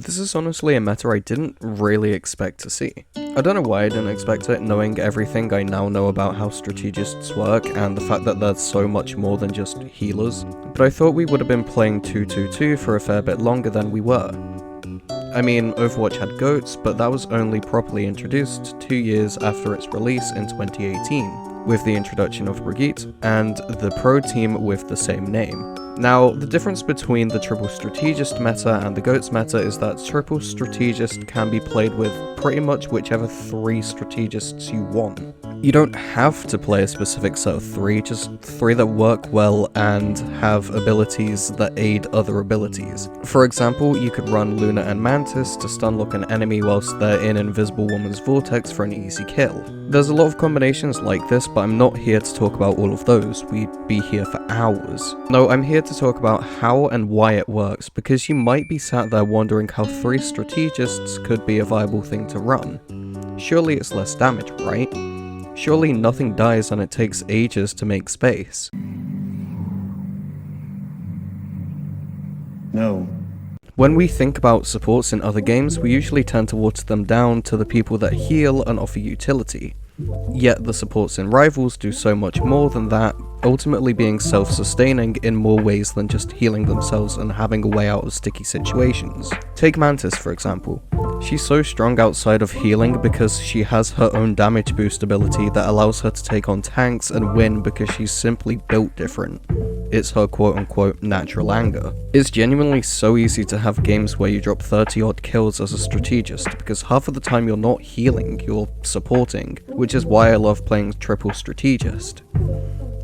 This is honestly a meta I didn't really expect to see. I don't know why I didn't expect it, knowing everything I now know about how strategists work and the fact that they're so much more than just healers, but I thought we would have been playing 2-2-2 for a fair bit longer than we were. I mean, Overwatch had goats, but that was only properly introduced 2 years after its release in 2018, with the introduction of Brigitte and the pro team with the same name. Now, the difference between the triple strategist meta and the goats meta is that triple strategist can be played with pretty much whichever 3 strategists you want. You don't have to play a specific set of 3, just 3 that work well and have abilities that aid other abilities. For example, you could run Luna and Mantis to stunlock an enemy whilst they're in Invisible Woman's Vortex for an easy kill. There's a lot of combinations like this, but I'm not here to talk about all of those. We'd be here for hours. No, I'm here to talk about how and why it works, because you might be sat there wondering how 3 strategists could be a viable thing to run. Surely it's less damage, right? Surely nothing dies and it takes ages to make space. No. When we think about supports in other games, we usually tend to water them down to the people that heal and offer utility. Yet the supports in Rivals do so much more than that, ultimately being self-sustaining in more ways than just healing themselves and having a way out of sticky situations. Take Mantis for example. She's so strong outside of healing because she has her own damage boost ability that allows her to take on tanks and win because she's simply built different. It's her quote-unquote natural anger. It's genuinely so easy to have games where you drop 30 odd kills as a strategist because half of the time you're not healing, you're supporting, which is why I love playing triple strategist.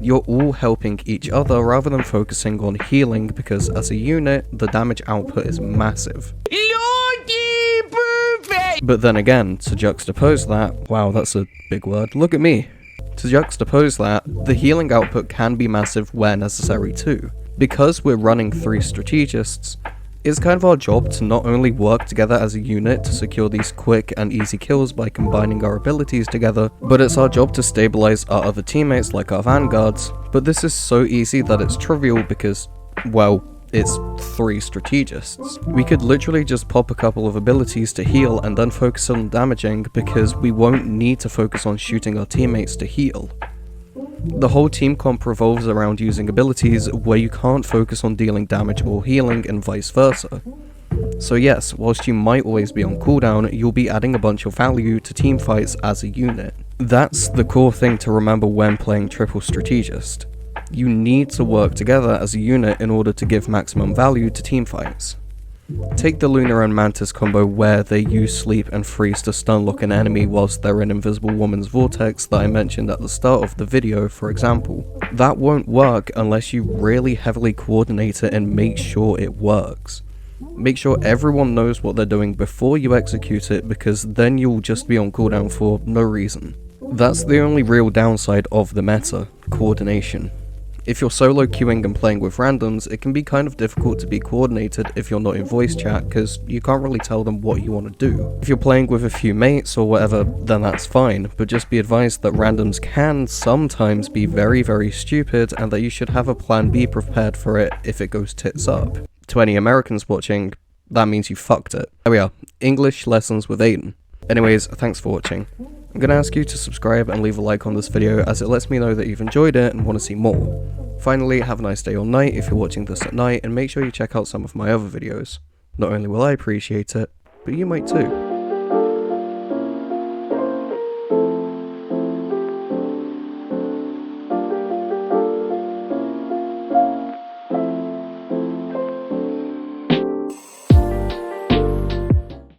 You're all helping each other rather than focusing on healing because as a unit, the damage output is massive. But then again, to juxtapose that, wow, that's a big word, look at me. To juxtapose that, the healing output can be massive where necessary too. Because we're running 3 strategists, it's kind of our job to not only work together as a unit to secure these quick and easy kills by combining our abilities together, but it's our job to stabilize our other teammates like our vanguards. But this is so easy that it's trivial because, well, it's 3 strategists. We could literally just pop a couple of abilities to heal and then focus on damaging because we won't need to focus on shooting our teammates to heal. The whole team comp revolves around using abilities where you can't focus on dealing damage or healing and vice versa. So yes, whilst you might always be on cooldown, you'll be adding a bunch of value to teamfights as a unit. That's the core thing to remember when playing triple strategist. You need to work together as a unit in order to give maximum value to teamfights. Take the Luna and Mantis combo where they use Sleep and Freeze to stunlock an enemy whilst they're in Invisible Woman's Vortex that I mentioned at the start of the video, for example. That won't work unless you really heavily coordinate it and make sure it works. Make sure everyone knows what they're doing before you execute it, because then you'll just be on cooldown for no reason. That's the only real downside of the meta, coordination. If you're solo queuing and playing with randoms, it can be kind of difficult to be coordinated if you're not in voice chat, because you can't really tell them what you want to do. If you're playing with a few mates or whatever, then that's fine, but just be advised that randoms can sometimes be very, very stupid, and that you should have a plan B prepared for it if it goes tits up. To any Americans watching, that means you fucked it. There we are, English lessons with Aiden. Anyways, thanks for watching. I'm going to ask you to subscribe and leave a like on this video as it lets me know that you've enjoyed it and want to see more. Finally, have a nice day or night if you're watching this at night, and make sure you check out some of my other videos. Not only will I appreciate it, but you might too.